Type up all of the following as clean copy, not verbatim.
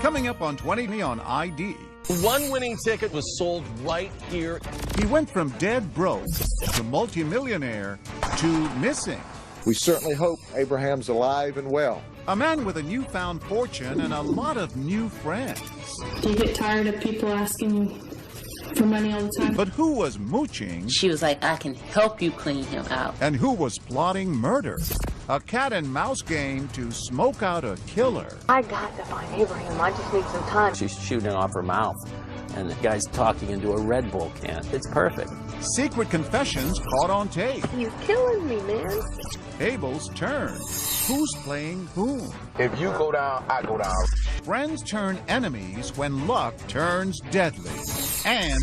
Coming up on 20 on ID. One winning ticket was sold right here. He went from dead broke to multimillionaire to missing. We certainly hope Abraham's alive and well. A man with a newfound fortune and a lot of new friends. Do you get tired of people asking you for money all the time? But who was mooching? She was like, I can help you clean him out. And who was plotting murder? A cat and mouse game to smoke out a killer. I got to find Abraham. I just need some time. She's shooting off her mouth, and the guy's talking into a Red Bull can. It's perfect. Secret confessions caught on tape. He's killing me, man. Abel's turn. Who's playing whom? If you go down, I go down. Friends turn enemies when luck turns deadly. And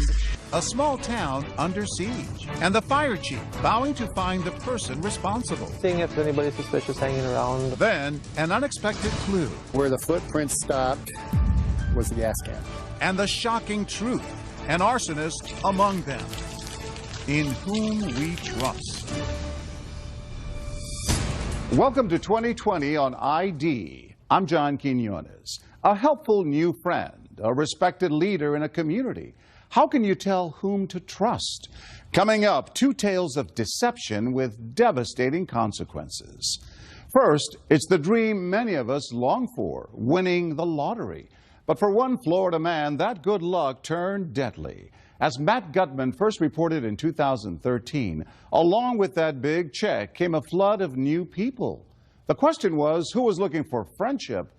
a small town under siege. And the fire chief vowing to find the person responsible. Seeing if anybody's suspicious hanging around. Then an unexpected clue. Where the footprints stopped was the gas can. And the shocking truth. An arsonist among them. In whom we trust. Welcome to 2020 on ID. I'm John Quinones. A helpful new friend, a respected leader in a community. How can you tell whom to trust? Coming up, two tales of deception with devastating consequences. First, it's the dream many of us long for, winning the lottery. But for one Florida man, that good luck turned deadly. As Matt Gutman first reported in 2013, along with that big check came a flood of new people. The question was, who was looking for friendship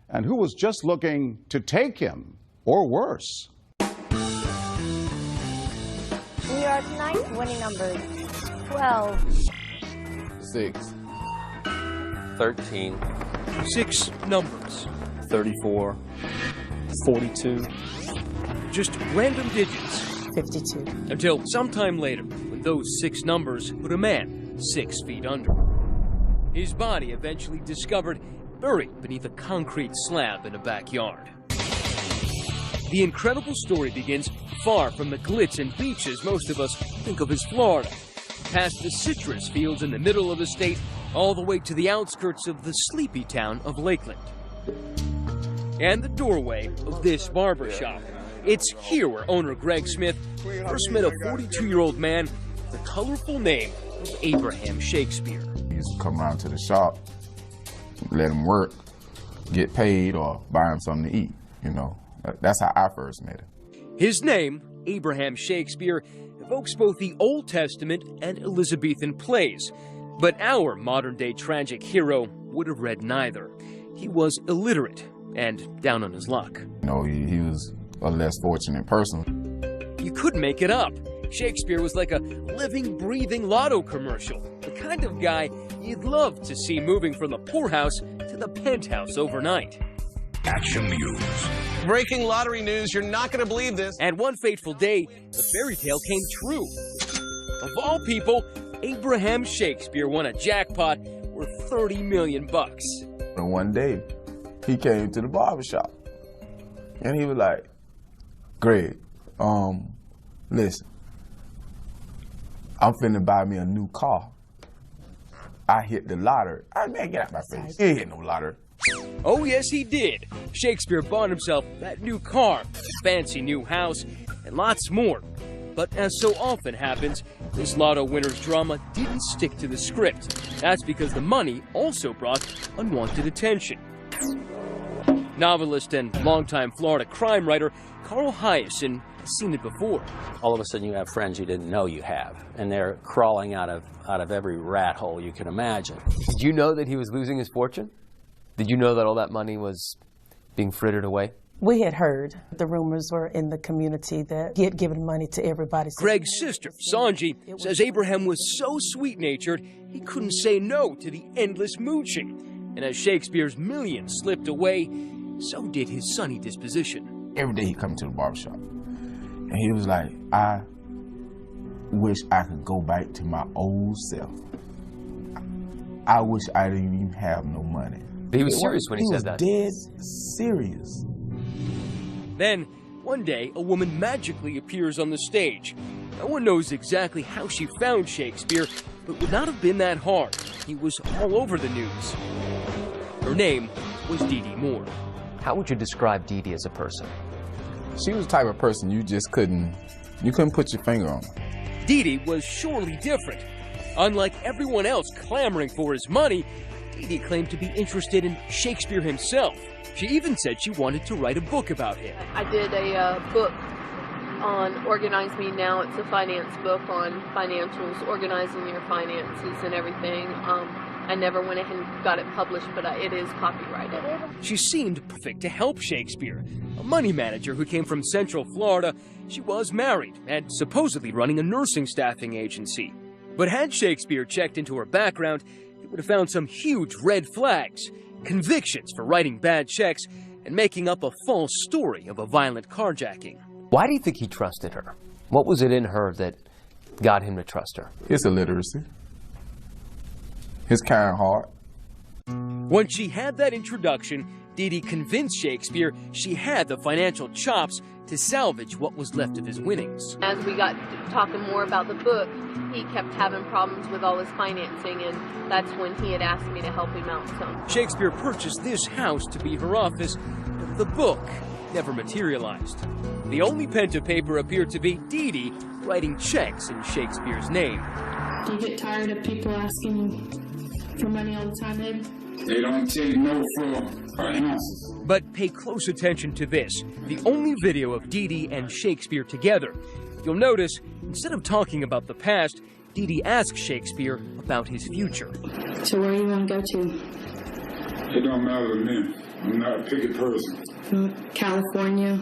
and who was just looking to take him, or worse? We are tonight's winning numbers. 12. 6. 13. 6 numbers. 34. 42. Just random digits. 52. Until sometime later, when those 6 numbers put a man 6 feet under. His body eventually discovered buried beneath a concrete slab in a backyard. The incredible story begins far from the glitz and beaches most of us think of as Florida, past the citrus fields in the middle of the state, all the way to the outskirts of the sleepy town of Lakeland. And the doorway of this barbershop. It's here where owner Greg Smith first met a 42-year-old man with the colorful name of Abraham Shakespeare. He used to come around to the shop, let him work, get paid, or buy him something to eat, you know. That's how I first met him. His name, Abraham Shakespeare, evokes both the Old Testament and Elizabethan plays. But our modern-day tragic hero would have read neither. He was illiterate and down on his luck. You know, he was a less fortunate person. You couldn't make it up. Shakespeare was like a living, breathing lotto commercial. The kind of guy you'd love to see moving from the poorhouse to the penthouse overnight. Action News. Breaking lottery news, you're not going to believe this. And one fateful day, the fairy tale came true. Of all people, Abraham Shakespeare won a jackpot worth $30 million. And one day, he came to the barbershop. And he was like, Greg, listen, I'm finna buy me a new car. I hit the lottery. Man, get out my face. He ain't hit no lottery. Oh, yes, he did. Shakespeare bought himself that new car, fancy new house, and lots more. But as so often happens, this lotto winner's drama didn't stick to the script. That's because the money also brought unwanted attention. Novelist and longtime Florida crime writer Carl Hyacin has seen it before. All of a sudden you have friends you didn't know you have, and they're crawling out of every rat hole you can imagine. Did you know that he was losing his fortune? Did you know that all that money was being frittered away? We had heard the rumors were in the community that he had given money to everybody. Greg's sister, Sanji, says Abraham was so sweet-natured he couldn't say no to the endless mooching. And as Shakespeare's millions slipped away, so did his sunny disposition. Every day he come to the barbershop, and he was like, I wish I could go back to my old self. I wish I didn't even have no money. But he was serious when he said that. He was dead serious. Then, one day, a woman magically appears on the stage. No one knows exactly how she found Shakespeare, but it would not have been that hard. He was all over the news. Her name was Dee Dee Moore. How would you describe Dee Dee as a person? She was the type of person you just couldn't put your finger on. Dee Dee was surely different. Unlike everyone else clamoring for his money, Dee Dee claimed to be interested in Shakespeare himself. She even said she wanted to write a book about him. I did a book on Organize Me Now. It's a finance book on financials, organizing your finances and everything. I never went ahead and got it published, but it is copyrighted. She seemed perfect to help Shakespeare. A money manager who came from Central Florida, she was married and supposedly running a nursing staffing agency. But had Shakespeare checked into her background, he would have found some huge red flags, convictions for writing bad checks, and making up a false story of a violent carjacking. Why do you think he trusted her? What was it in her that got him to trust her? His illiteracy. His kind heart. Once she had that introduction, Dee Dee convinced Shakespeare she had the financial chops to salvage what was left of his winnings. As we got talking more about the book, he kept having problems with all his financing, and that's when he had asked me to help him out some. Shakespeare purchased this house to be her office, but the book never materialized. The only pen to paper appeared to be Dee Dee writing checks in Shakespeare's name. Do you get tired of people asking you for money all the time, Ed? They don't take no for answers. But pay close attention to this, the only video of Dee Dee and Shakespeare together. You'll notice, instead of talking about the past, Dee Dee asks Shakespeare about his future. So where do you want to go to? It don't matter to me. I'm not a picky person. California.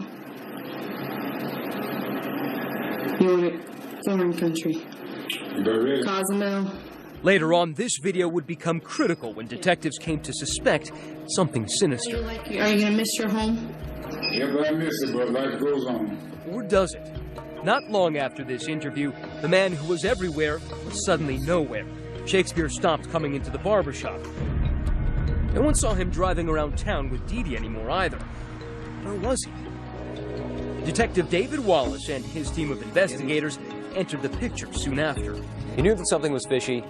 You want a foreign country? Cozumel. Later on, this video would become critical when detectives came to suspect something sinister. Are you going to miss your home? Yeah, but I miss it, but life goes on. Or does it? Not long after this interview, the man who was everywhere was suddenly nowhere. Shakespeare stopped coming into the barbershop. No one saw him driving around town with Dee Dee anymore either. Where was he? Detective David Wallace and his team of investigators entered the picture soon after. He knew that something was fishy,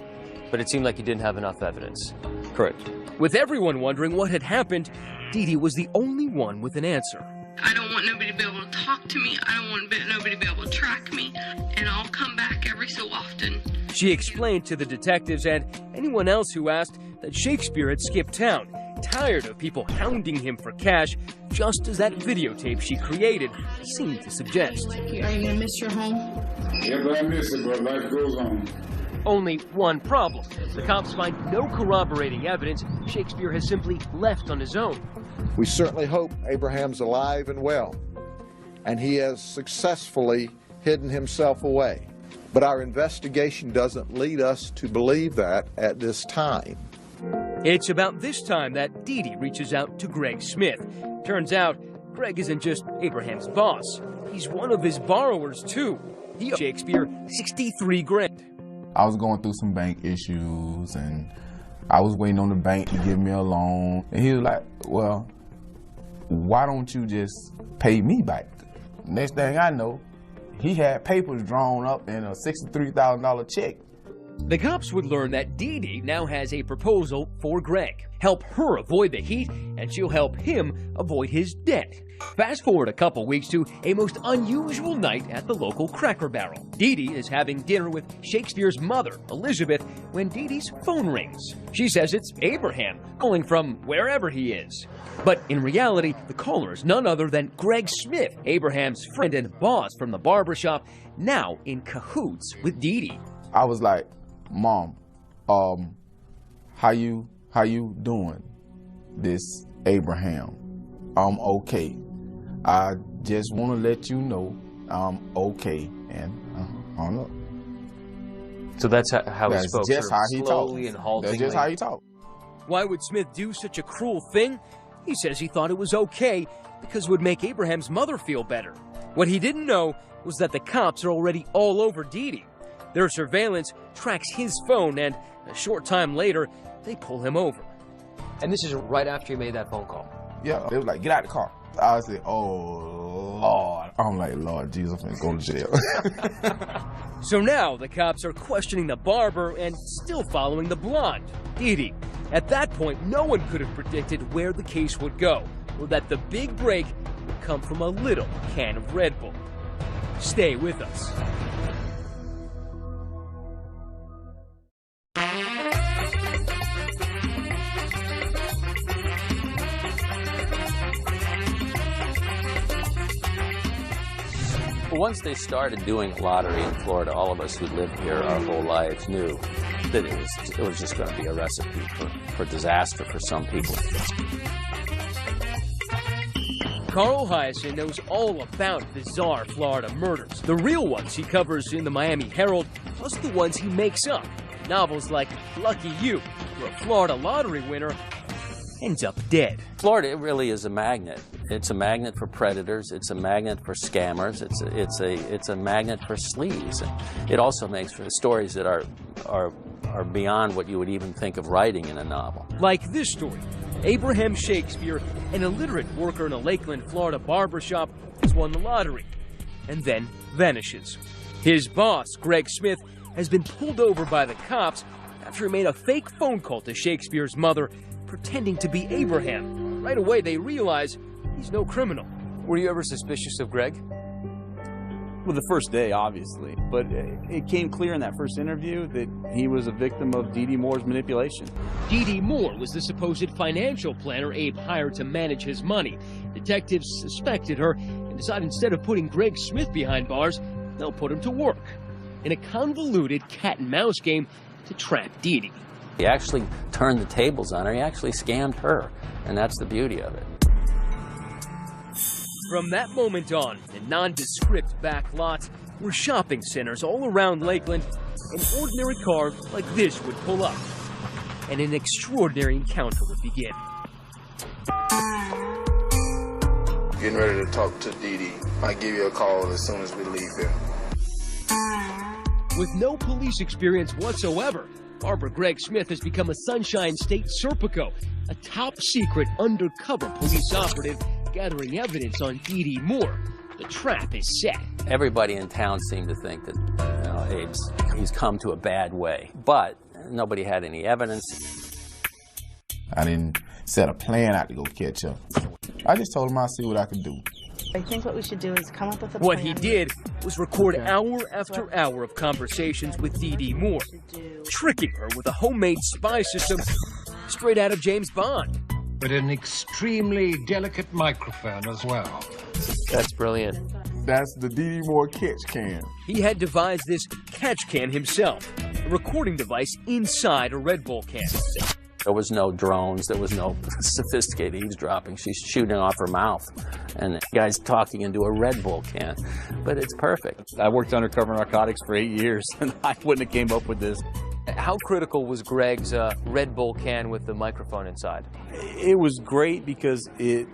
but it seemed like he didn't have enough evidence. Correct. With everyone wondering what had happened, Dee Dee was the only one with an answer. I don't want nobody to be able to talk to me. I don't want nobody to be able to track me. And I'll come back every so often. She explained to the detectives and anyone else who asked that Shakespeare had skipped town, tired of people hounding him for cash, just as that videotape she created seemed to suggest. Are you going to miss your home? Yeah, but I miss it, but life goes on. Only one problem. The cops find no corroborating evidence. Shakespeare has simply left on his own. We certainly hope Abraham's alive and well, and he has successfully hidden himself away. But our investigation doesn't lead us to believe that at this time. It's about this time that Dee Dee reaches out to Greg Smith. Turns out, Greg isn't just Abraham's boss. He's one of his borrowers, too. He owed Shakespeare $63 grand. I was going through some bank issues, and I was waiting on the bank to give me a loan. And he was like, well, why don't you just pay me back? Next thing I know, he had papers drawn up in a $63,000 check. The cops would learn that Dee Dee now has a proposal for Greg. Help her avoid the heat, and she'll help him avoid his debt. Fast forward a couple weeks to a most unusual night at the local Cracker Barrel. Dee Dee is having dinner with Shakespeare's mother, Elizabeth, when Dee Dee's phone rings. She says it's Abraham, calling from wherever he is. But in reality, the caller is none other than Greg Smith, Abraham's friend and boss from the barbershop, now in cahoots with Dee Dee. I was like, Mom, how you doing? This Abraham. I'm okay. I just want to let you know I'm okay. And hung up. So that's how he spoke. That's just how he talked. And haltingly. That's just how he talked. Why would Smith do such a cruel thing? He says he thought it was okay because it would make Abraham's mother feel better. What he didn't know was that the cops are already all over Dee Dee. Their surveillance tracks his phone, and a short time later, they pull him over. And this is right after you made that phone call? Yeah, they was like, get out of the car. I said, oh, Lord. I'm like, Lord Jesus, I'm going to go to jail. So now the cops are questioning the barber and still following the blonde, Dee Dee. At that point, no one could have predicted where the case would go. or that the big break would come from a little can of Red Bull. Stay with us. Once they started doing lottery in Florida, all of us who lived here our whole lives knew that it was just going to be a recipe for disaster for some people. Carl Hyacin knows all about bizarre Florida murders. The real ones he covers in the Miami Herald, plus the ones he makes up. Novels like Lucky You, where a Florida lottery winner ends up dead. Florida, it really is a magnet. It's a magnet for predators. It's a magnet for scammers. It's a magnet for sleaze. It also makes for stories that are beyond what you would even think of writing in a novel. Like this story. Abraham Shakespeare, an illiterate worker in a Lakeland, Florida barbershop, has won the lottery and then vanishes. His boss, Greg Smith, has been pulled over by the cops after he made a fake phone call to Shakespeare's mother, pretending to be Abraham. Right away, they realize he's no criminal. Were you ever suspicious of Greg? Well, the first day, obviously. But it came clear in that first interview that he was a victim of Dee Dee Moore's manipulation. Dee Dee Moore was the supposed financial planner Abe hired to manage his money. Detectives suspected her and decided instead of putting Greg Smith behind bars, they'll put him to work in a convoluted cat-and-mouse game to trap Dee Dee. He actually turned the tables on her. He actually scammed her, and that's the beauty of it. From that moment on, in nondescript back lots were shopping centers all around Lakeland. An ordinary car like this would pull up, and an extraordinary encounter would begin. Getting ready to talk to Dee Dee. Might give you a call as soon as we leave here. With no police experience whatsoever, Barbara Greg Smith has become a Sunshine State Serpico, a top-secret undercover police operative gathering evidence on Dee Dee Moore. The trap is set. Everybody in town seemed to think that he's come to a bad way, but nobody had any evidence. I didn't set a plan out to go catch up. I just told him I'd see what I could do. I think what we should do is come up with a plan. What he did was record hour after hour of conversations with Dee Dee Moore, tricking her with a homemade spy system straight out of James Bond. But an extremely delicate microphone as well. That's brilliant. That's the Dee Dee Moore catch can. He had devised this catch can himself, a recording device inside a Red Bull can. There was no drones, there was no sophisticated eavesdropping. She's shooting off her mouth, and the guy's talking into a Red Bull can. But it's perfect. I worked undercover narcotics for 8 years, and I wouldn't have came up with this. How critical was Greg's Red Bull can with the microphone inside? It was great because it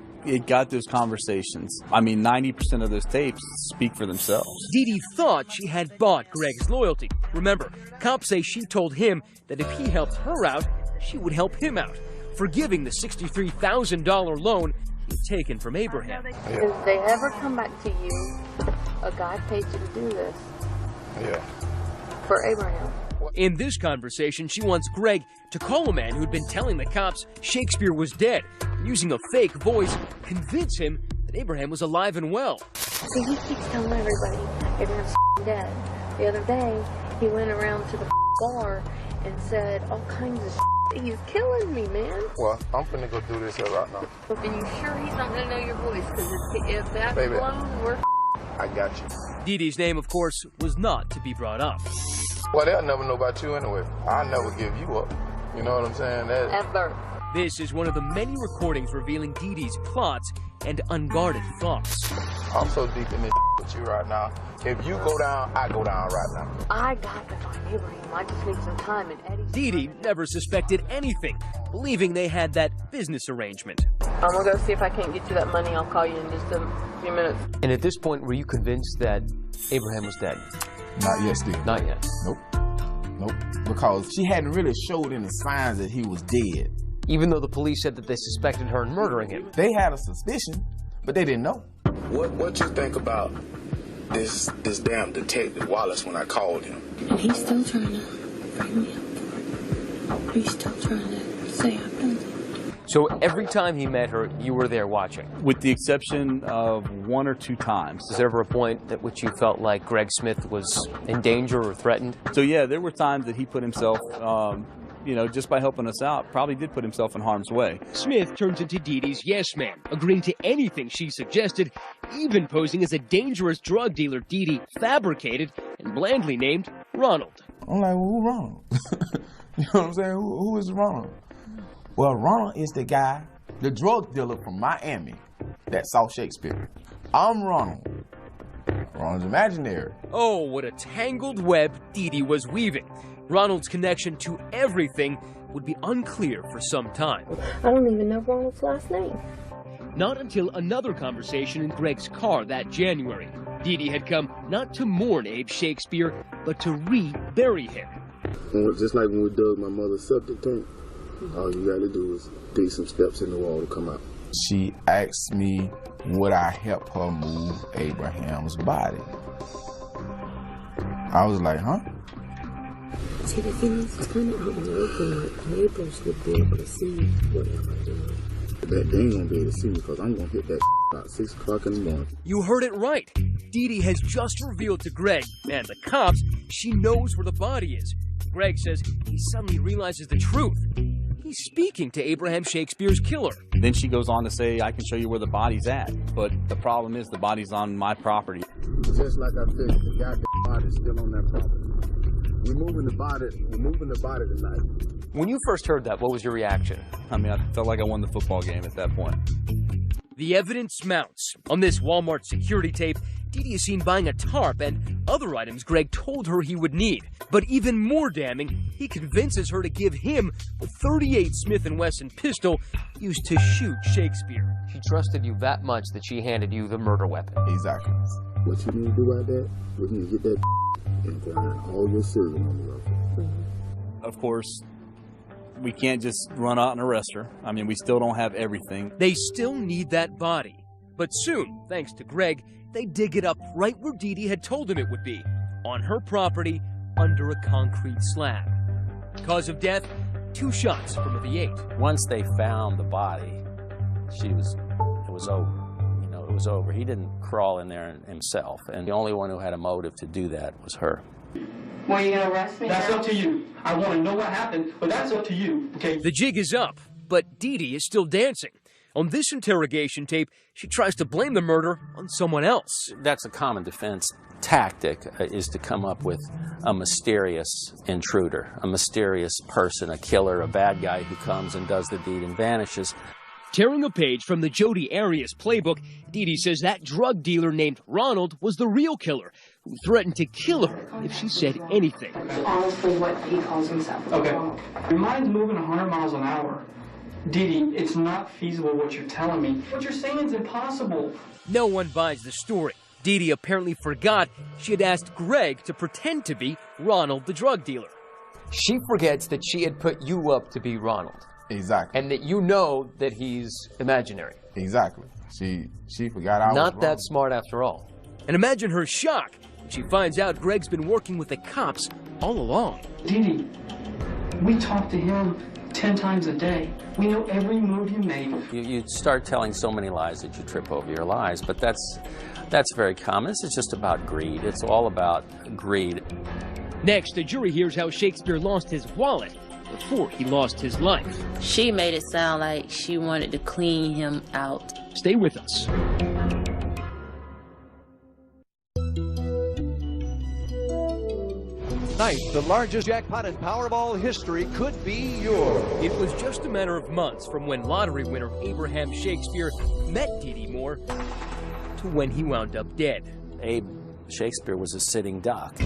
got those conversations. I mean, 90% of those tapes speak for themselves. Dee Dee thought she had bought Greg's loyalty. Remember, cops say she told him that if he helped her out, she would help him out, forgiving the $63,000 loan he'd taken from Abraham. If they ever come back to you, a guy paid you to do this. Yeah. For Abraham. In this conversation, she wants Greg to call a man who'd been telling the cops Shakespeare was dead, and using a fake voice, convince him that Abraham was alive and well. See, he keeps telling everybody Abraham's dead. The other day, he went around to the bar and said all kinds of He's killing me, man. Well, I'm finna go do this here right now. Are you sure he's not gonna know your voice? Because if that's Baby, blown, we're I got you. Dee Dee's name, of course, was not to be brought up. Well, they'll never know about you anyway. I'll never give you up. You know what I'm saying? Ever. This is one of the many recordings revealing Dee Dee's plots and unguarded thoughts. I'm so deep in this with you right now. If you go down, I go down right now. I got to find Abraham. I just need some time. And Eddie's Dee Dee never suspected anything, believing they had that business arrangement. I'm gonna go see if I can't get you that money. I'll call you in just a few minutes. And at this point, were you convinced that Abraham was dead? Not yet, still. Not yet. Nope. Nope. Because she hadn't really showed any signs that he was dead. Even though the police said that they suspected her in murdering him. They had a suspicion, but they didn't know. What you think about this damn detective Wallace when I called him? And he's still trying to bring me up for it. He's still trying to say I've done something. So every time he met her, you were there watching? With the exception of 1 or 2 times. Was there ever a point at which you felt like Greg Smith was in danger or threatened? So yeah, there were times that he put himself, you know, just by helping us out, probably did put himself in harm's way. Smith turns into Dee Dee's yes man, agreeing to anything she suggested, even posing as a dangerous drug dealer Dee Dee fabricated and blandly named Ronald. I'm like, well, who Ronald? You know what I'm saying? Who is Ronald? Well, Ronald is the guy, the drug dealer from Miami that saw Shakespeare. I'm Ronald. Ronald's imaginary. Oh, what a tangled web Dee Dee was weaving. Ronald's connection to everything would be unclear for some time. I don't even know Ronald's last name. Not until another conversation in Greg's car that January. Dee Dee had come not to mourn Abe Shakespeare, but to re-bury him. Just like when we dug my mother's septic tank, all you gotta do is dig some steps in the wall to come out. She asked me would I help her move Abraham's body. I was like, huh? See, the thing is, it's kind of out in the open, like neighbors would be able to see whatever I do. They ain't gonna be able to see me because I'm gonna hit that about 6 o'clock in the morning. You heard it right. Dee Dee has just revealed to Greg and the cops she knows where the body is. Greg says he suddenly realizes the truth. He's speaking to Abraham Shakespeare's killer. Then she goes on to say, I can show you where the body's at. But the problem is the body's on my property. Just like I said, the goddamn body's still on that property. We're moving the body tonight. When you first heard that, what was your reaction? I mean, I felt like I won the football game at that point. The evidence mounts. On this Walmart security tape, Dee Dee is seen buying a tarp and other items Greg told her he would need. But even more damning, he convinces her to give him the .38 Smith & Wesson pistol used to shoot Shakespeare. She trusted you that much that she handed you the murder weapon. Exactly. What you need to do about that, we need to get that and grind all your cereal on the road. Of course, we can't just run out and arrest her. I mean, we still don't have everything. They still need that body. But soon, thanks to Greg, they dig it up right where Dee Dee had told him it would be, on her property under a concrete slab. Cause of death, 2 shots from a V8. Once they found the body, it was over. You know, it was over. He didn't crawl in there himself, and the only one who had a motive to do that was her. Well, you gonna arrest me? That's up to you. I want to know what happened, but that's up to you, okay? The jig is up, but Dee Dee is still dancing. On this interrogation tape, she tries to blame the murder on someone else. That's a common defense tactic, is to come up with a mysterious intruder, a mysterious person, a killer, a bad guy who comes and does the deed and vanishes. Tearing a page from the Jodi Arias playbook, Dee Dee says that drug dealer named Ronald was the real killer, who threatened to kill her if she said anything. Honestly, what he calls himself. Okay. Your mind's moving 100 miles an hour. Dee Dee, it's not feasible what you're telling me. What you're saying is impossible. No one buys the story. Dee Dee apparently forgot she had asked Greg to pretend to be Ronald the drug dealer. She forgets that she had put you up to be Ronald. Exactly. And that you know that he's imaginary. Exactly. She forgot I was Not that wrong. smart after all. And imagine her shock when she finds out Greg's been working with the cops all along. Dee Dee, we talk to him 10 times a day. We know every move you make. You start telling so many lies that you trip over your lies, but that's very common. This is just about greed. It's all about greed. Next, the jury hears how Shakespeare lost his wallet before he lost his life. She made it sound like she wanted to clean him out. Stay with us. Tonight, the largest jackpot in Powerball history could be yours. It was just a matter of months from when lottery winner Abraham Shakespeare met Dee Dee Moore to when he wound up dead. Abe Shakespeare was a sitting duck.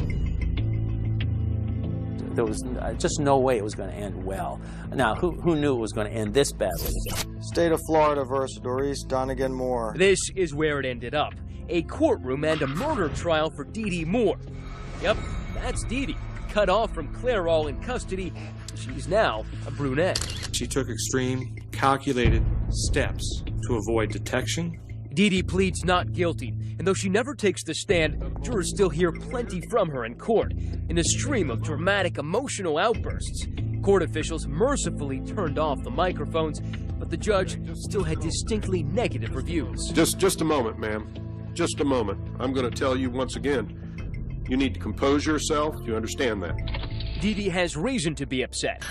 There was just no way it was going to end well. Now, who knew it was going to end this badly? State of Florida versus Dorice, Donegan Moore. This is where it ended up. A courtroom and a murder trial for Dee Dee Moore. Yep, that's Dee Dee, cut off from Clairol in custody. She's now a brunette. She took extreme, calculated steps to avoid detection. Dee Dee pleads not guilty, and though she never takes the stand, jurors still hear plenty from her in court, in a stream of dramatic, emotional outbursts. Court officials mercifully turned off the microphones, but the judge still had distinctly negative reviews. Just a moment, ma'am. Just a moment. I'm going to tell you once again, you need to compose yourself. Do you understand that? Dee Dee has reason to be upset.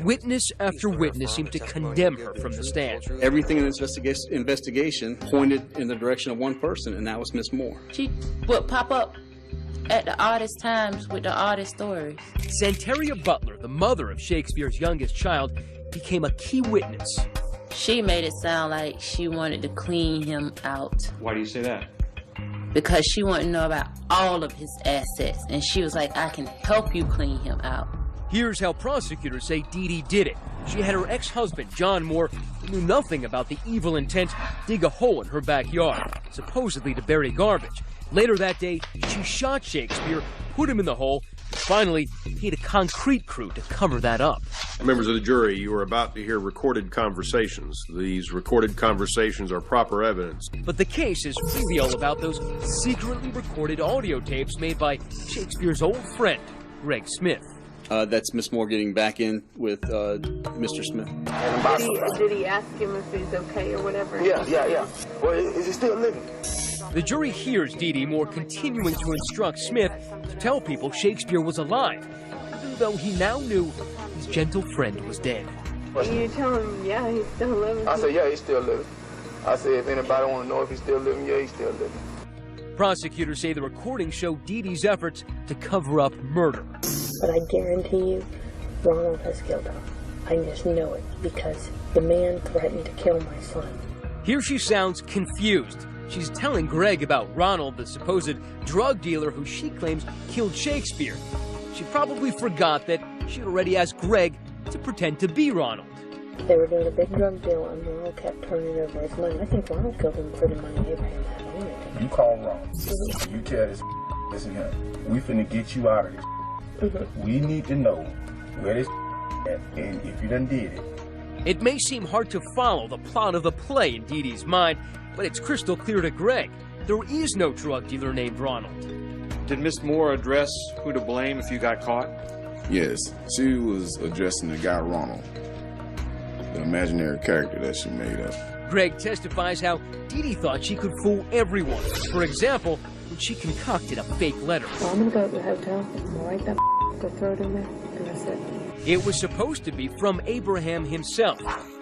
Witness after witness seemed to condemn her from the stand. Everything in this investigation pointed in the direction of one person, and that was Miss Moore. She would pop up at the oddest times with the oddest stories. Santeria Butler, the mother of Shakespeare's youngest child, became a key witness. She made it sound like she wanted to clean him out. Why do you say that? Because she wanted to know about all of his assets, and she was like, I can help you clean him out. Here's how prosecutors say Dee Dee did it. She had her ex-husband, John Moore, who knew nothing about the evil intent, dig a hole in her backyard, supposedly to bury garbage. Later that day, she shot Shakespeare, put him in the hole, and finally paid a concrete crew to cover that up. Members of the jury, you are about to hear recorded conversations. These recorded conversations are proper evidence. But the case is really all about those secretly recorded audio tapes made by Shakespeare's old friend, Greg Smith. That's Miss Moore getting back in with Mr. Smith. Did he ask him if he's okay or whatever? Yeah. Well, is he still living? The jury hears Dee Dee Moore continuing to instruct Smith to tell people Shakespeare was alive, even though he now knew his gentle friend was dead. You tell him, yeah, he's still living. I said, yeah, he's still living. I said, if anybody want to know if he's still living, yeah, he's still living. Prosecutors say the recordings show Dee Dee's efforts to cover up murder. But I guarantee you, Ronald has killed her. I just know it because the man threatened to kill my son. Here she sounds confused. She's telling Greg about Ronald, the supposed drug dealer who she claims killed Shakespeare. She probably forgot that she'd already asked Greg to pretend to be Ronald. They were doing a big drug deal and Ronald kept turning over his money. I think Ronald killed him for the money Abraham had on it. You call Ronald. You tell this listen here, we finna get you out of this. We need to know where this at, and if you done did it. It may seem hard to follow the plot of the play in Dee Dee's mind, but it's crystal clear to Greg. There is no drug dealer named Ronald. Did Miss Moore address who to blame if you got caught? Yes, she was addressing the guy Ronald, the imaginary character that she made up. Greg testifies how Dee Dee thought she could fool everyone. For example, when she concocted a fake letter. So I'm gonna go to the hotel, write that, go throw it in there, and that's it. It was supposed to be from Abraham himself.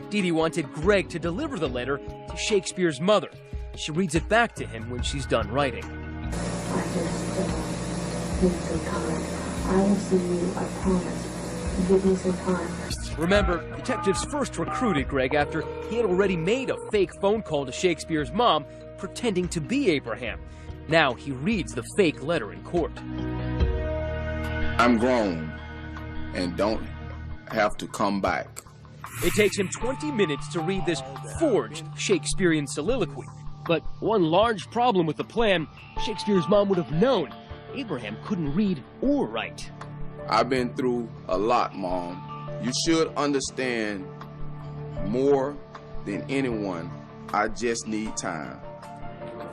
Dee Dee wanted Greg to deliver the letter to Shakespeare's mother. She reads it back to him when she's done writing. I just need some time. I will see you, I promise. Give me some time. Remember, detectives first recruited Greg after he had already made a fake phone call to Shakespeare's mom, pretending to be Abraham. Now he reads the fake letter in court. I'm grown and don't have to come back. It takes him 20 minutes to read this forged Shakespearean soliloquy. But one large problem with the plan, Shakespeare's mom would have known Abraham couldn't read or write. I've been through a lot, Mom. You should understand more than anyone. I just need time.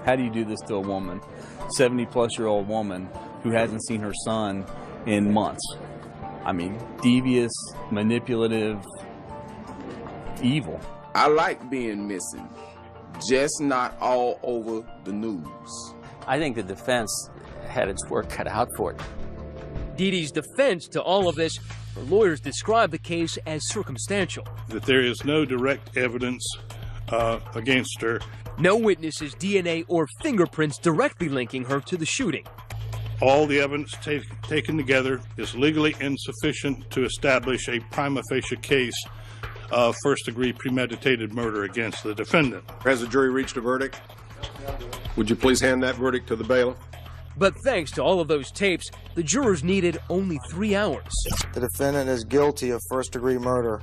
How do you do this to a woman, 70-plus-year-old woman, who hasn't seen her son in months? I mean, devious, manipulative, evil. I like being missing, just not all over the news. I think the defense had its work cut out for it. Dee Dee's defense to all of this, her lawyers describe the case as circumstantial. That there is no direct evidence against her. No witnesses, DNA, or fingerprints directly linking her to the shooting. All the evidence taken together is legally insufficient to establish a prima facie case of first-degree premeditated murder against the defendant. Has the jury reached a verdict? Would you please hand that verdict to the bailiff? But thanks to all of those tapes, the jurors needed only 3 hours. The defendant is guilty of first-degree murder.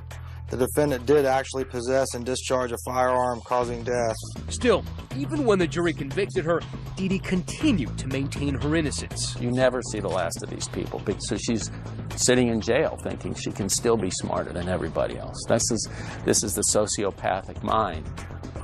The defendant did actually possess and discharge a firearm causing death. Still, even when the jury convicted her, Dee Dee continued to maintain her innocence. You never see the last of these people. So she's sitting in jail thinking she can still be smarter than everybody else. This is the sociopathic mind.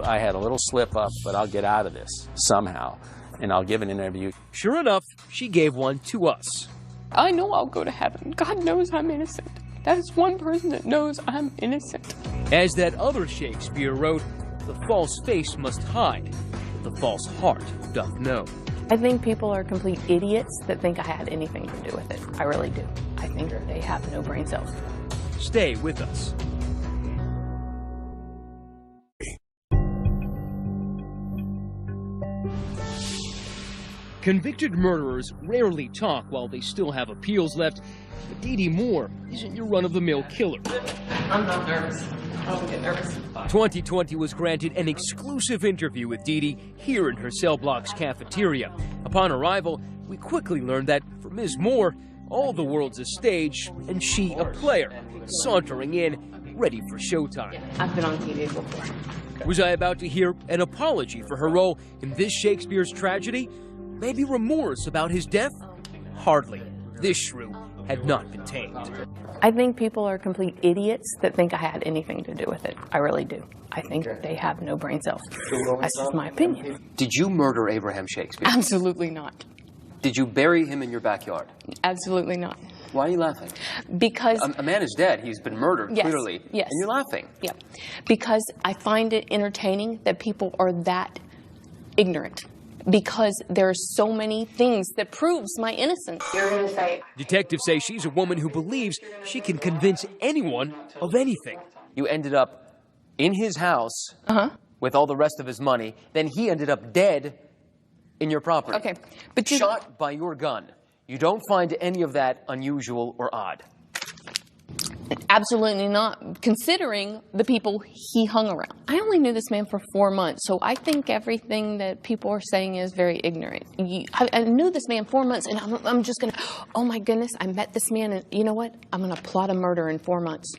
I had a little slip up, but I'll get out of this somehow, and I'll give an interview. Sure enough, she gave one to us. I know I'll go to heaven. God knows I'm innocent. That is one person that knows I'm innocent. As that other Shakespeare wrote, the false face must hide, but the false heart doth know. I think people are complete idiots that think I had anything to do with it. I really do. I think they have no brain cells. Stay with us. Convicted murderers rarely talk while they still have appeals left, but Dee Dee Moore isn't your run-of-the-mill killer. I'm not nervous. I don't get nervous. 2020 was granted an exclusive interview with Dee Dee here in her cell block's cafeteria. Upon arrival, we quickly learned that for Ms. Moore, all the world's a stage and she a player, sauntering in, ready for showtime. I've been on TV before. Was I about to hear an apology for her role in this Shakespeare's tragedy? Maybe remorse about his death? Hardly. This shrew had not been tamed. I think people are complete idiots that think I had anything to do with it. I really do. I think they have no brain cells. That's just my opinion. Did you murder Abraham Shakespeare? Absolutely not. Did you bury him in your backyard? Absolutely not. Why are you laughing? Because a man is dead. He's been murdered, yes, clearly. Yes. And you're laughing. Yeah. Because I find it entertaining that people are that ignorant. Because there are so many things that proves my innocence. You're going to say... Detectives say she's a woman who believes she can convince anyone of anything. You ended up in his house with all the rest of his money. Then he ended up dead in your property. Okay, but you... Shot by your gun. You don't find any of that unusual or odd? Absolutely not, considering the people he hung around. I only knew this man for 4 months, so I think everything that people are saying is very ignorant. I knew this man 4 months, and I'm just going to, oh my goodness, I met this man, and you know what? I'm going to plot a murder in 4 months.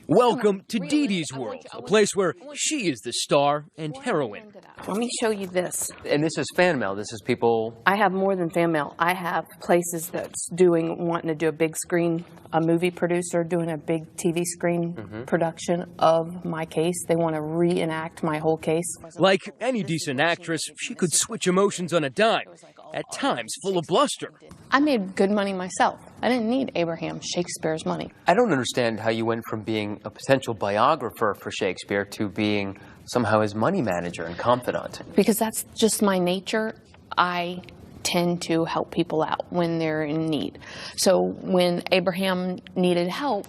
Welcome to Dee Dee's world, a place where she is the star and heroine. Let me show you this. And this is fan mail. This is people... I have more than fan mail. I have places that's wanting to do a big screen, a movie producer doing a big TV screen production of my case. They want to reenact my whole case. Like any decent actress, she could switch emotions on a dime, at times full of bluster. I made good money myself. I didn't need Abraham Shakespeare's money. I don't understand how you went from being a potential biographer for Shakespeare to being somehow his money manager and confidant. Because that's just my nature. I tend to help people out when they're in need. So when Abraham needed help,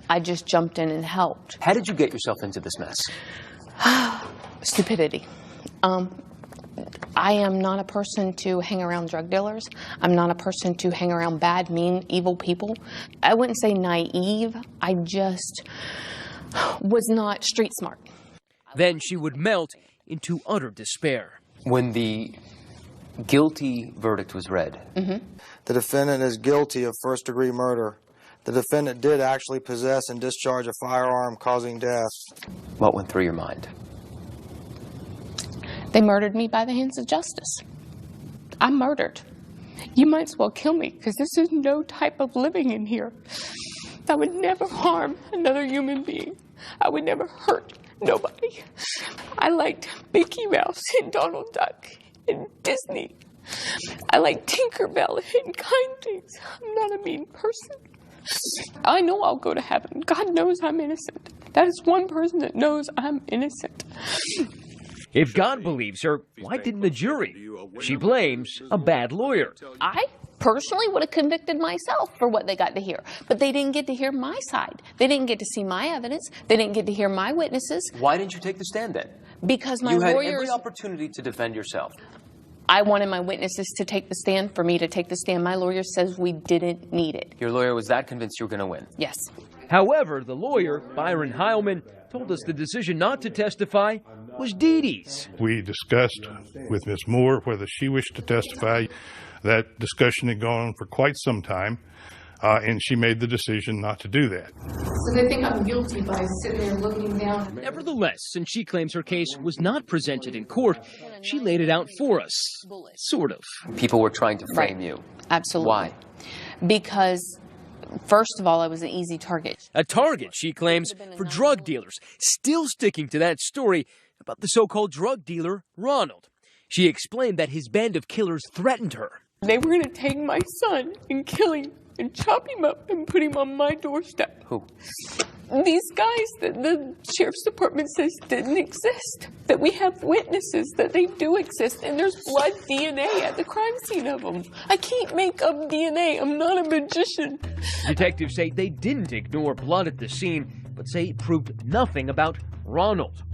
I just jumped in and helped. How did you get yourself into this mess? Stupidity. I am not a person to hang around drug dealers. I'm not a person to hang around bad, mean, evil people. I wouldn't say naive. I just was not street smart. Then she would melt into utter despair. When the guilty verdict was read. The defendant is guilty of first-degree murder. The defendant did actually possess and discharge a firearm causing death. What went through your mind? They murdered me by the hands of justice. I'm murdered. You might as well kill me, because this is no type of living in here. I would never harm another human being. I would never hurt nobody. I liked Mickey Mouse and Donald Duck and Disney. I like Tinkerbell and kind things. I'm not a mean person. I know I'll go to heaven. God knows I'm innocent. That is one person that knows I'm innocent. If God believes her, why didn't the jury? She blames a bad lawyer. I personally would have convicted myself for what they got to hear. But they didn't get to hear my side. They didn't get to see my evidence. They didn't get to hear my witnesses. Why didn't you take the stand then? Because my lawyers... You lawyers... had every opportunity to defend yourself. I wanted my witnesses to take the stand, for me to take the stand. My lawyer says we didn't need it. Your lawyer was that convinced you were going to win? Yes. However, the lawyer, Byron Heilman, told us the decision not to testify was Dee Dee's. We discussed with Ms. Moore whether she wished to testify. That discussion had gone on for quite some time, and she made the decision not to do that. So they think I'm guilty by sitting there looking down. Nevertheless, since she claims her case was not presented in court, she laid it out for us. Sort of. People were trying to frame you. Absolutely. Why? Because... first of all, I was an easy target. A target, she claims, for drug dealers, still sticking to that story about the so-called drug dealer, Ronald. She explained that his band of killers threatened her. They were going to take my son and kill him and chop him up and put him on my doorstep. Who? These guys that the sheriff's department says didn't exist, that we have witnesses that they do exist, and there's blood DNA at the crime scene of them. I can't make up DNA. I'm not a magician. Detectives say they didn't ignore blood at the scene, but say it proved nothing about Ronald.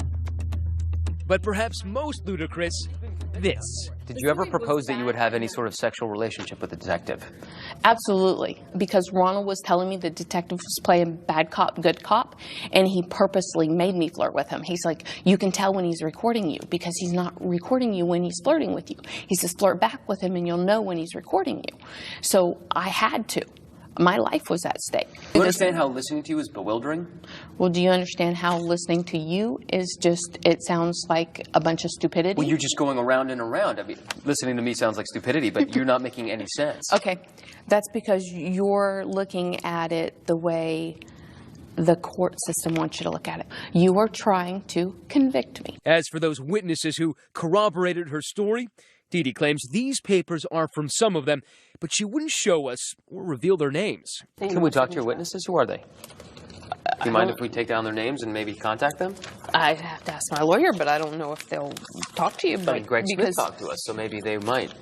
But perhaps most ludicrous, this. Did you ever propose that you would have any sort of sexual relationship with the detective? Absolutely, because Ronald was telling me the detective was playing bad cop, good cop, and he purposely made me flirt with him. He's like, you can tell when he's recording you because he's not recording you when he's flirting with you. He says, flirt back with him and you'll know when he's recording you. So I had to. My life was at stake. Do you understand how listening to you is bewildering? Well, do you understand how listening to you is just, it sounds like a bunch of stupidity? Well, you're just going around and around. I mean, listening to me sounds like stupidity, but you're not making any sense. Okay, that's because you're looking at it the way the court system wants you to look at it. You are trying to convict me. As for those witnesses who corroborated her story, Dee Dee claims these papers are from some of them, but she wouldn't show us or reveal their names. Can we talk to your witnesses? Who are they? Do you mind if we take down their names and maybe contact them? I'd have to ask my lawyer, but I don't know if they'll talk to you. But I mean, Greg Smith talked to us, so maybe they might.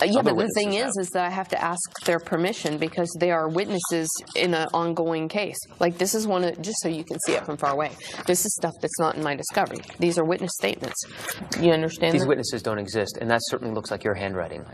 Yeah, but the thing is that I have to ask their permission because they are witnesses in an ongoing case. Like, this is one of, just so you can see it from far away, this is stuff that's not in my discovery. These are witness statements. You understand These that? witnesses don't exist, and that certainly looks like your handwriting.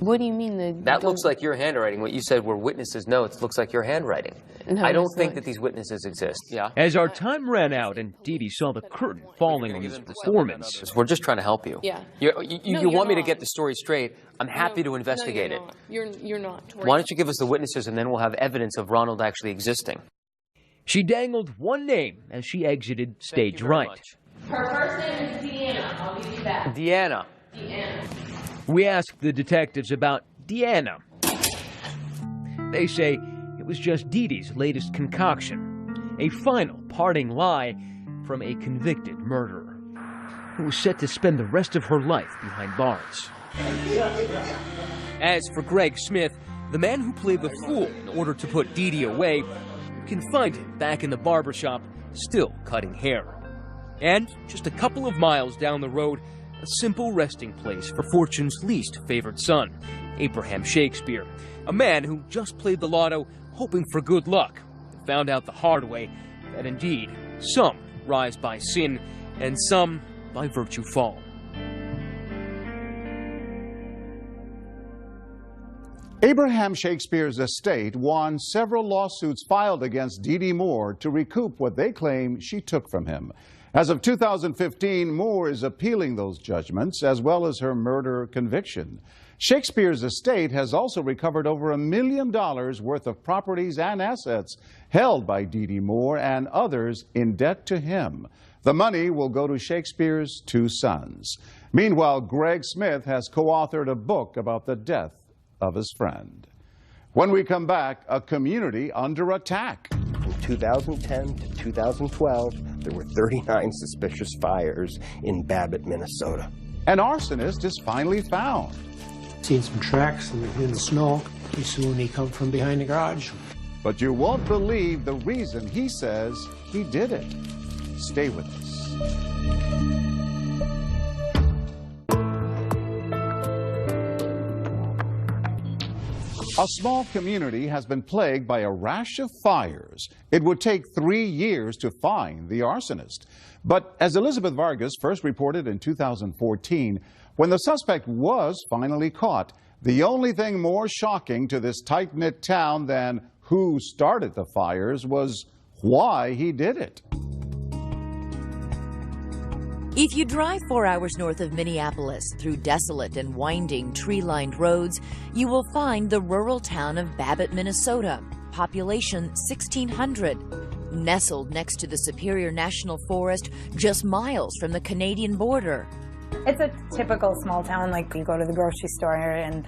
What do you mean? That looks like your handwriting. What you said were witnesses' notes looks like your handwriting. No, I don't it's think not. that these witnesses exist. Yeah? As our time ran out and Dee Dee saw the curtain falling on his performance. We're just trying to help you. Yeah. You you're want me to not. get the story straight. I'm happy to investigate it. You're not. Why don't you give us the witnesses and then we'll have evidence of Ronald actually existing. She dangled one name as she exited stage right. Her first name is Deanna. I'll give you that. Deanna. Deanna. We asked the detectives about Deanna. They say it was just Dee Dee's latest concoction, a final parting lie from a convicted murderer who was set to spend the rest of her life behind bars. As for Greg Smith, the man who played the fool in order to put Dee Dee away, you can find him back in the barbershop, still cutting hair. And just a couple of miles down the road, a simple resting place for Fortune's least favored son, Abraham Shakespeare, a man who just played the lotto hoping for good luck, and found out the hard way that indeed some rise by sin and some by virtue fall. Abraham Shakespeare's estate won several lawsuits filed against Dee Dee Moore to recoup what they claim she took from him. As of 2015, Moore is appealing those judgments as well as her murder conviction. Shakespeare's estate has also recovered over $1 million worth of properties and assets held by Dee Dee Moore and others in debt to him. The money will go to Shakespeare's two sons. Meanwhile, Greg Smith has co-authored a book about the death of his friend. When we come back, a community under attack. From 2010 to 2012, there were 39 suspicious fires in Babbitt, Minnesota. An arsonist is finally found. Seen some tracks in the snow. Pretty soon he come from behind the garage. But you won't believe the reason he says he did it. Stay with us. A small community has been plagued by a rash of fires. It would take 3 years to find the arsonist. But as Elizabeth Vargas first reported in 2014, when the suspect was finally caught, the only thing more shocking to this tight-knit town than who started the fires was why he did it. If you drive 4 hours north of Minneapolis through desolate and winding tree-lined roads, you will find the rural town of Babbitt, Minnesota, population 1,600, nestled next to the Superior National Forest, just miles from the Canadian border. It's a typical small town, like you go to the grocery store and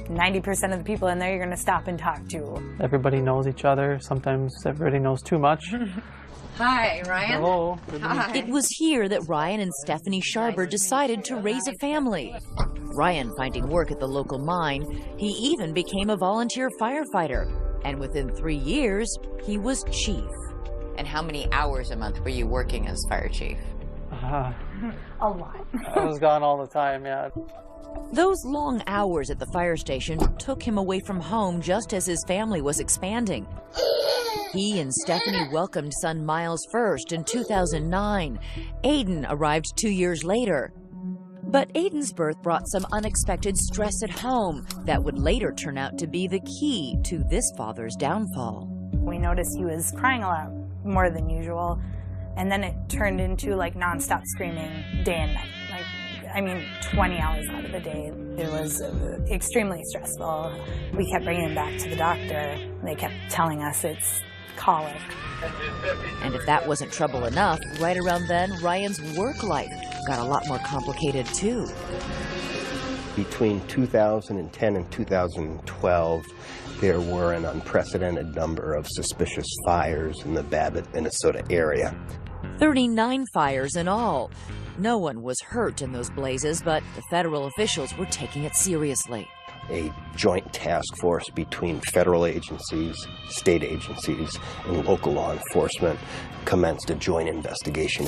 90% of the people in there you're going to stop and talk to. Everybody knows each other. Sometimes everybody knows too much. Hi, Ryan. Hello. Hi. It was here that Ryan and Stephanie Sharber decided to raise a family. Ryan finding work at the local mine, he even became a volunteer firefighter. And within 3 years, he was chief. And how many hours a month were you working as fire chief? A lot. I was gone all the time, yeah. Those long hours at the fire station took him away from home just as his family was expanding. He and Stephanie welcomed son Miles first in 2009. Aiden arrived 2 years later. But Aiden's birth brought some unexpected stress at home that would later turn out to be the key to this father's downfall. We noticed he was crying a lot more than usual, and then it turned into like nonstop screaming day and night. Like, I mean, 20 hours out of the day. It was extremely stressful. We kept bringing him back to the doctor. They kept telling us it's colic. And if that wasn't trouble enough, right around then, Ryan's work life got a lot more complicated too. Between 2010 and 2012, there were an unprecedented number of suspicious fires in the Babbitt, Minnesota area. 39 fires in all. No one was hurt in those blazes, but the federal officials were taking it seriously. A joint task force between federal agencies, state agencies, and local law enforcement commenced a joint investigation.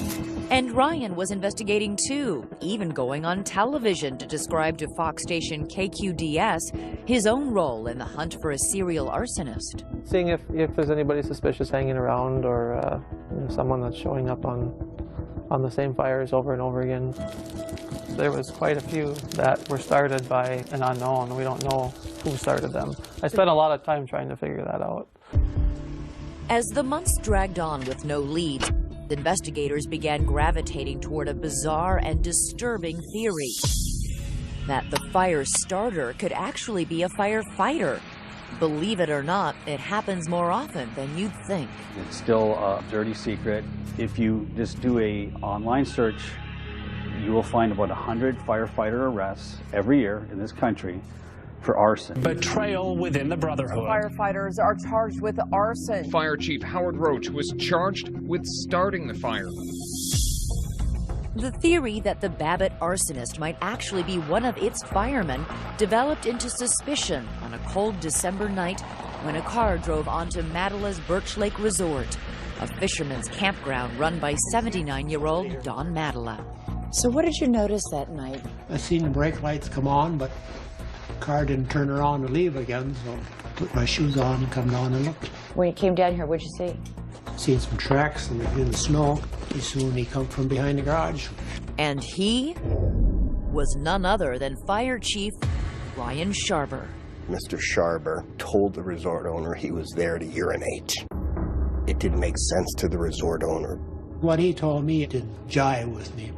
And Ryan was investigating too, even going on television to describe to Fox station KQDS his own role in the hunt for a serial arsonist. Seeing if there's anybody suspicious hanging around, or someone that's showing up on the same fires over and over again. There was quite a few that were started by an unknown. We don't know who started them. I spent a lot of time trying to figure that out. As the months dragged on with no leads, investigators began gravitating toward a bizarre and disturbing theory that the fire starter could actually be a firefighter. Believe it or not, it happens more often than you'd think. It's still a dirty secret. If you just do an online search, you will find about 100 firefighter arrests every year in this country for arson. Betrayal within the Brotherhood. Firefighters are charged with arson. Fire Chief Howard Roach was charged with starting the fire. The theory that the Babbitt arsonist might actually be one of its firemen developed into suspicion on a cold December night when a car drove onto Madela's Birch Lake Resort, a fisherman's campground run by 79-year-old Don Madela. So what did you notice that night? I seen the brake lights come on, but the car didn't turn around to leave again, so I put my shoes on and come down and looked. When you came down here, what'd you see? Seen some tracks in the snow. Pretty soon he come from behind the garage. And he was none other than Fire Chief Ryan Sharber. Mr. Sharber told the resort owner he was there to urinate. It didn't make sense to the resort owner. What he told me didn't jive with me.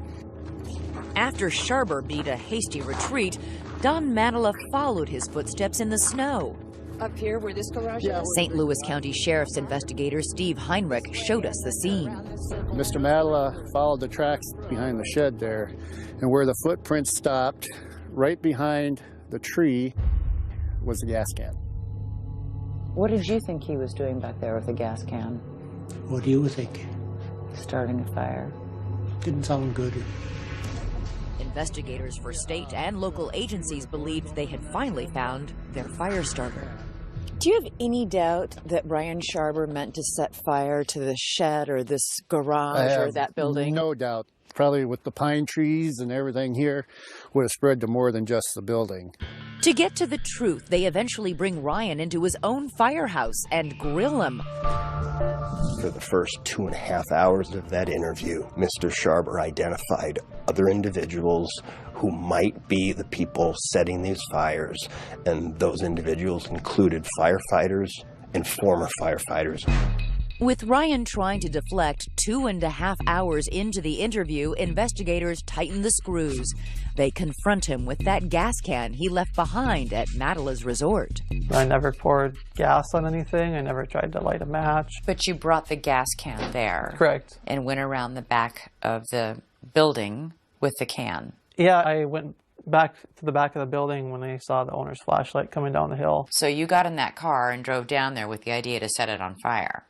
After Sharber beat a hasty retreat, Don Madela followed his footsteps in the snow. Up here where this garage is? St. Louis County Sheriff's investigator Steve Heinrich showed us the scene. Mr. Madela followed the tracks behind the shed there, and where the footprints stopped, right behind the tree, was the gas can. What did you think he was doing back there with the gas can? What do you think? Starting a fire. Didn't sound good. Investigators for state and local agencies believed they had finally found their fire starter. Do you have any doubt that Ryan Sharber meant to set fire to the shed or this garage or that building? No doubt. Probably with the pine trees and everything here, would have spread to more than just the building. To get to the truth, they eventually bring Ryan into his own firehouse and grill him. For the first 2.5 hours of that interview, Mr. Sharber identified other individuals who might be the people setting these fires, and those individuals included firefighters and former firefighters. With Ryan trying to deflect 2.5 hours into the interview, investigators tighten the screws. They confront him with that gas can he left behind at Madela's resort. I never poured gas on anything. I never tried to light a match. But you brought the gas can there. Correct. And went around the back of the building with the can. Yeah, I went back to the back of the building when I saw the owner's flashlight coming down the hill. So you got in that car and drove down there with the idea to set it on fire.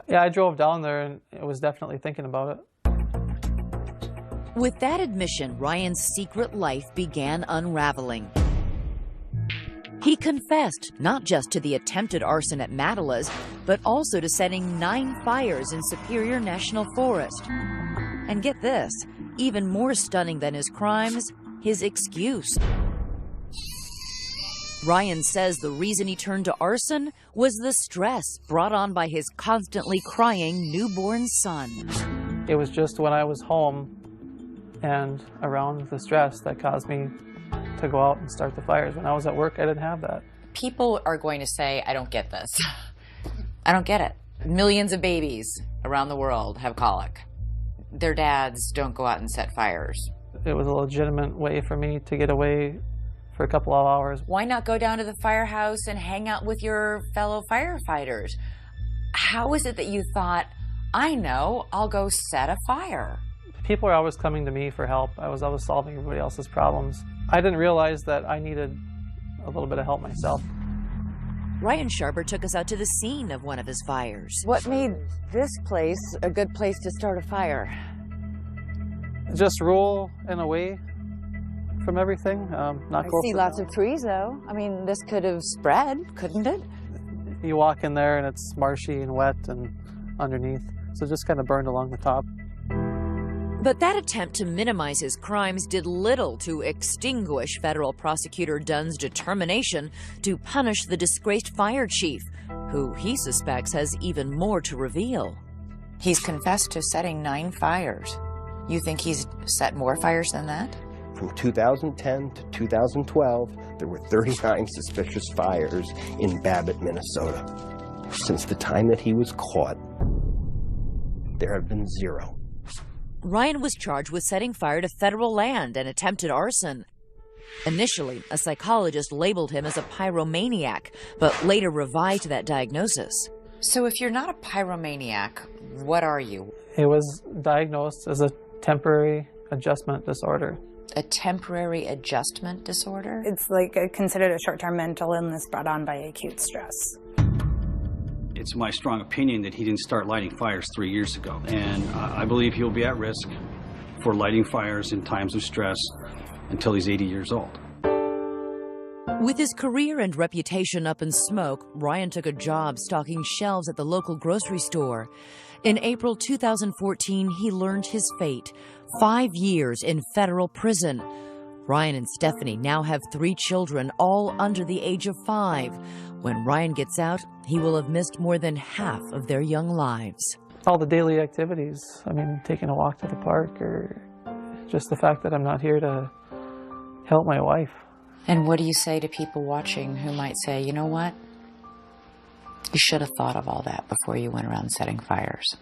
Yeah, I drove down there and I was definitely thinking about it. With that admission, Ryan's secret life began unraveling. He confessed not just to the attempted arson at Matala's, but also to setting 9 fires in Superior National Forest. And get this, even more stunning than his crimes, his excuse. Ryan says the reason he turned to arson was the stress brought on by his constantly crying newborn son. It was just when I was home and around the stress that caused me to go out and start the fires. When I was at work, I didn't have that. People are going to say, I don't get this. I don't get it. Millions of babies around the world have colic. Their dads don't go out and set fires. It was a legitimate way for me to get away for a couple of hours. Why not go down to the firehouse and hang out with your fellow firefighters? How is it that you thought, I know, I'll go set a fire? People are always coming to me for help. I was always solving everybody else's problems. I didn't realize that I needed a little bit of help myself. Ryan Sharber took us out to the scene of one of his fires. What made this place a good place to start a fire? Just roll and away from everything. Not I see lots of trees, though. I mean, this could have spread, couldn't it? You walk in there and it's marshy and wet and underneath, so it just kind of burned along the top. But that attempt to minimize his crimes did little to extinguish federal prosecutor Dunn's determination to punish the disgraced fire chief, who he suspects has even more to reveal. He's confessed to setting 9 fires. You think he's set more fires than that? From 2010 to 2012, there were 39 suspicious fires in Babbitt, Minnesota. Since the time that he was caught, there have been 0. Ryan was charged with setting fire to federal land and attempted arson. Initially, a psychologist labeled him as a pyromaniac, but later revised that diagnosis. So if you're not a pyromaniac, what are you? It was diagnosed as a temporary adjustment disorder. A temporary adjustment disorder? It's like considered a short-term mental illness brought on by acute stress. It's my strong opinion that he didn't start lighting fires 3 years ago. And I believe he'll be at risk for lighting fires in times of stress until he's 80 years old. With his career and reputation up in smoke, Ryan took a job stocking shelves at the local grocery store. In April 2014, he learned his fate: 5 years in federal prison. Ryan and Stephanie now have 3 children, all under the age of 5. When Ryan gets out, he will have missed more than half of their young lives. All the daily activities, I mean, taking a walk to the park, or just the fact that I'm not here to help my wife. And what do you say to people watching who might say, you know what? You should have thought of all that before you went around setting fires.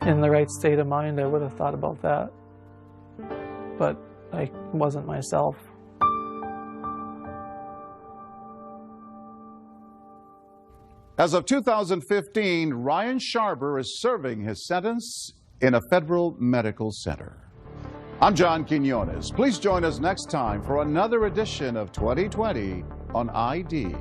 In the right state of mind, I would have thought about that. But I wasn't myself. As of 2015, Ryan Sharber is serving his sentence in a federal medical center. I'm John Quinones. Please join us next time for another edition of 2020 on ID.